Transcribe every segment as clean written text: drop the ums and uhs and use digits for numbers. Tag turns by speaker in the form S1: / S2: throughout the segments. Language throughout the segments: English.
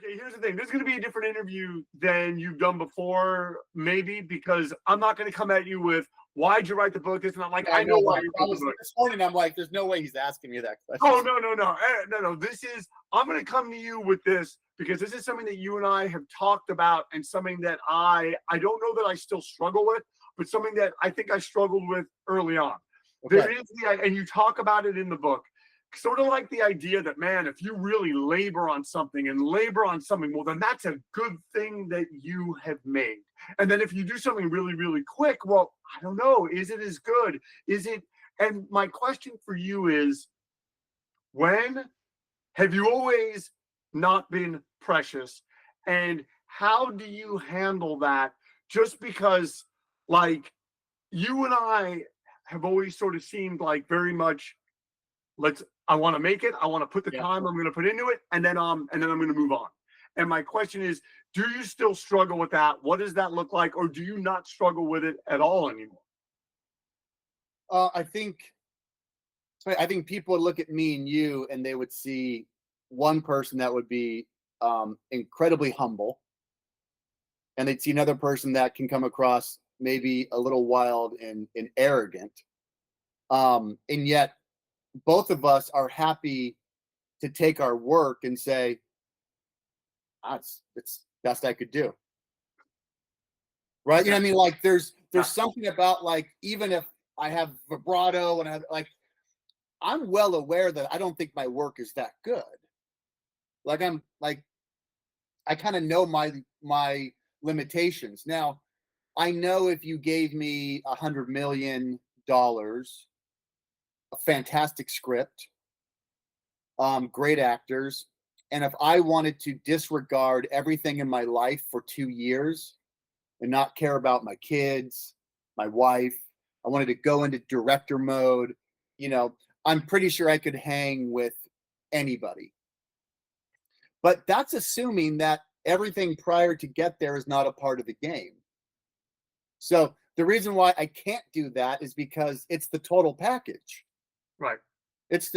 S1: Okay, here's the thing. This is going to be a different interview than you've done before, maybe, because I'm not going to come at you with, why'd you write the book? It's not like, I know why you wrote the book.
S2: This morning, I'm like, there's no way he's asking me that question.
S1: Oh, no. This is, I'm going to come to you with this because this is something that you and I have talked about and something that I don't know that I still struggle with, but something that I think I struggled with early on. Okay. There is and you talk about it in the book, sort of like the idea that, man, if you really labor on something, well, then that's a good thing that you have made. And then if you do something really, really quick, well, I don't know, is it as good? Is it? And my question for you is, when have you always not been precious? And how do you handle that? Just because, like, you and I have always sort of seemed like very much, I want to make it. I want to put the time I'm going to put into it, and then I'm going to move on. And my question is, do you still struggle with that? What does that look like? Or do you not struggle with it at all anymore?
S2: I think people would look at me and you, and they would see one person that would be incredibly humble, and they'd see another person that can come across maybe a little wild and arrogant. And yet both of us are happy to take our work and say, it's best I could do. Right? You know what I mean? Like there's something about, like, even if I have vibrato and I'm well aware that I don't think my work is that good. Like I kind of know my limitations. Now, I know if you gave me $100 million, a fantastic script, great actors, and if I wanted to disregard everything in my life for 2 years and not care about my kids, my wife, I wanted to go into director mode, I'm pretty sure I could hang with anybody. But that's assuming that everything prior to get there is not a part of the game. So the reason why I can't do that is because it's the total package.
S1: Right.
S2: It's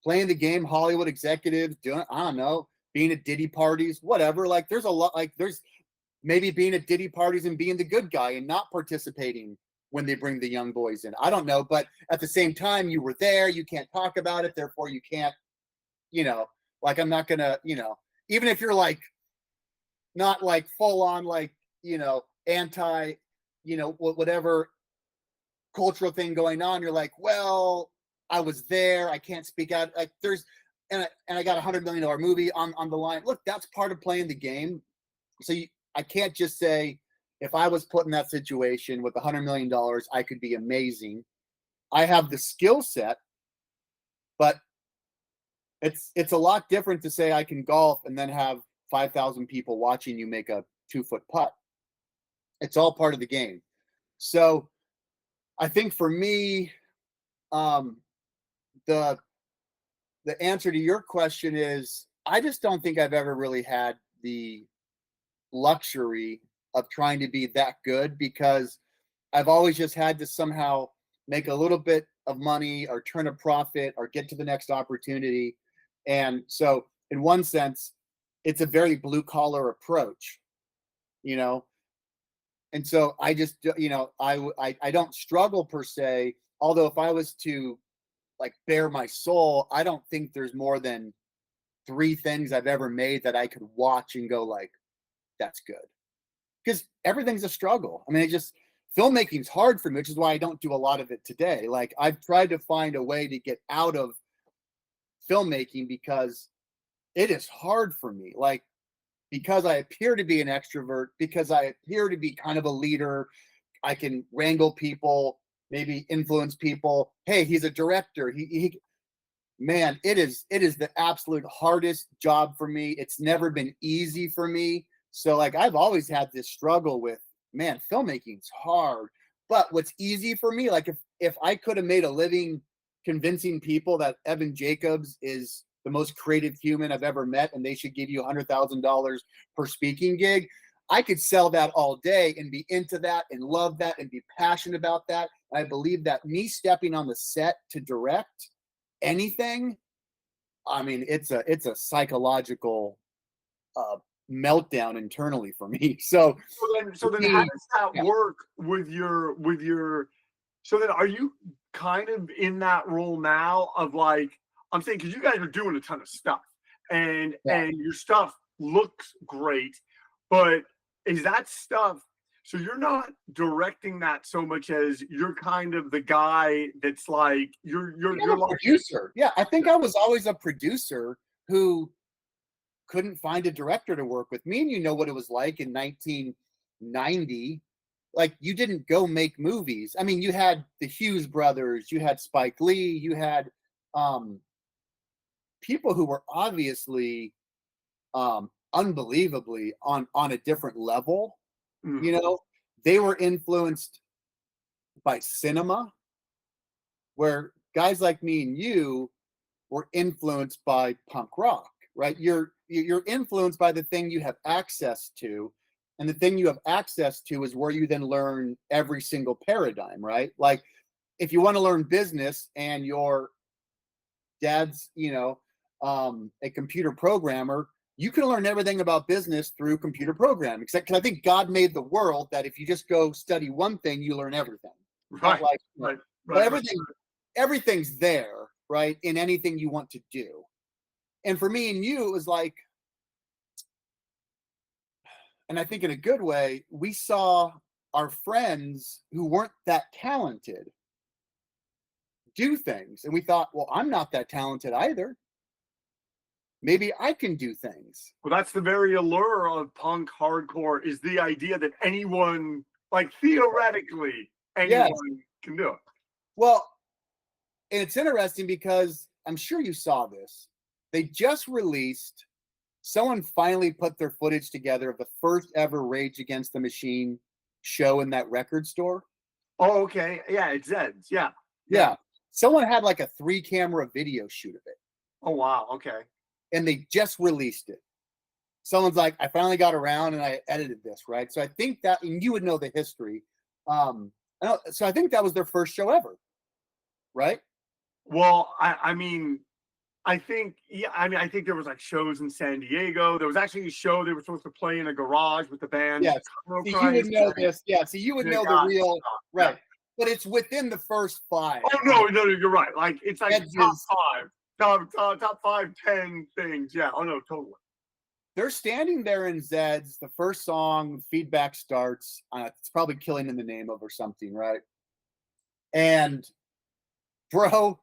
S2: playing the game, Hollywood executives doing, I don't know, being at Diddy parties, whatever. Like there's a lot, like there's maybe being at Diddy parties and being the good guy and not participating when they bring the young boys in. I don't know. But at the same time, you were there, you can't talk about it. Therefore you can't, I'm not gonna, even if you're not full on, anti, whatever cultural thing going on, you're like, well, I was there, I can't speak out. Like and I got $100 million movie on the line. Look, that's part of playing the game. So I can't just say, if I was put in that situation with $100 million, I could be amazing. I have the skill set, but it's a lot different to say I can golf and then have 5,000 people watching you make a 2-foot putt. It's all part of the game. So I think for me, the answer to your question is, I just don't think I've ever really had the luxury of trying to be that good, because I've always just had to somehow make a little bit of money or turn a profit or get to the next opportunity. And so in one sense, it's a very blue collar approach, and so I just, I don't struggle per se. Although if I was to bare my soul, I don't think there's more than 3 things I've ever made that I could watch and go that's good. Because everything's a struggle. I mean, filmmaking's hard for me, which is why I don't do a lot of it today. I've tried to find a way to get out of filmmaking because it is hard for me. Because I appear to be an extrovert, because I appear to be kind of a leader, I can wrangle people, maybe influence people. Hey, he's a director. Man, it is the absolute hardest job for me. It's never been easy for me. So I've always had this struggle with, man, filmmaking's hard. But what's easy for me, if I could have made a living convincing people that Evan Jacobs is the most creative human I've ever met and they should give you $100,000 per speaking gig, I could sell that all day and be into that and love that and be passionate about that. I believe that me stepping on the set to direct anything, I mean, it's a psychological a meltdown internally for me. So
S1: So then
S2: me,
S1: how does that
S2: yeah.
S1: work with your so then are you kind of in that role now of like I'm saying because you guys are doing a ton of stuff and
S2: Yeah.
S1: your stuff looks great, but is that stuff so you're not directing that so much as you're kind of the guy that's like
S2: I'm
S1: you're
S2: a
S1: like
S2: producer. Yeah, I think I was always a producer who couldn't find a director to work with. Me and you know what it was like in 1990. Like, you didn't go make movies. I mean, you had the Hughes brothers, you had Spike Lee, you had people who were obviously unbelievably on a different level. You
S1: mm,
S2: know, they were influenced by cinema, where guys like me and you were influenced by punk rock, right? You're influenced by the thing you have access to, and the thing you have access to is where you then learn every single paradigm, right? Like, if you want to learn business and your dad's, a computer programmer, you can learn everything about business through computer programming. Because I think God made the world that if you just go study one thing, you learn everything. Not
S1: right,
S2: like,
S1: right,
S2: but
S1: right,
S2: everything's there, right? In anything you want to do. And for me and you, it was like, and I think in a good way, we saw our friends who weren't that talented do things. And we thought, well, I'm not that talented either. Maybe I can do things.
S1: Well, that's the very allure of punk hardcore is the idea that anyone, like theoretically,
S2: Yes.
S1: anyone can do it.
S2: Well, and it's interesting because I'm sure you saw this. They just released, someone finally put their footage together of the first ever Rage Against the Machine show in that record store.
S1: Oh, okay. Yeah, it's Zed's. Yeah.
S2: Yeah. Someone had like a 3-camera video shoot of it.
S1: Oh, wow. Okay.
S2: And they just released it. Someone's like, I finally got around and I edited this, right? So I think that, and you would know the history. So I think that was their first show ever, right?
S1: Well, I mean, I think, yeah, I mean, I think there was like shows in San Diego. There was actually a show they were supposed to play in a garage with the band.
S2: Yes. So you would know this. Yeah. So you would know the real, right? But it's within the first 5.
S1: Oh no, you're right. Like it's like
S2: Edges.
S1: top 5, 10 things. Yeah. Oh no, totally.
S2: They're standing there in Zed's. The first song, feedback starts. It's probably Killing in the Name of or something, right? And bro,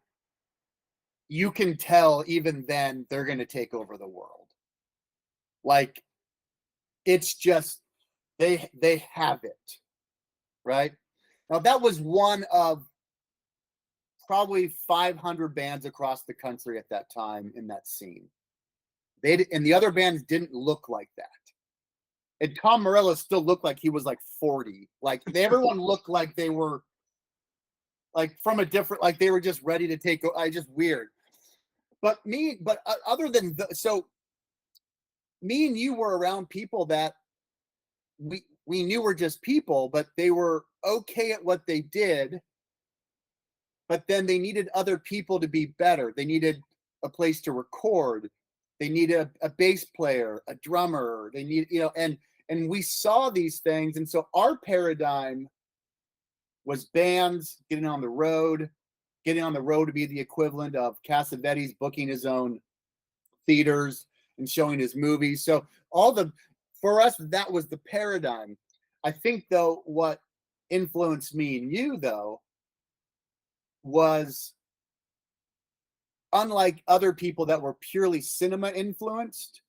S2: you can tell even then they're going to take over the world. Like, it's just they have it, right? Now that was one of probably 500 bands across the country at that time in that scene. And the other bands didn't look like that. And Tom Morello still looked like he was like 40. Like, everyone looked like they were like from a different, like they were just ready to take. Just weird. But other than so, me and you were around people that we knew were just people, but they were okay at what they did. But then they needed other people to be better. They needed a place to record. They needed a bass player, a drummer. They need, and we saw these things. And so our paradigm was bands getting on the road to be the equivalent of Cassavetes booking his own theaters and showing his movies. So for us, that was the paradigm. I think, though, what influenced me and you, though, was, unlike other people that were purely cinema influenced,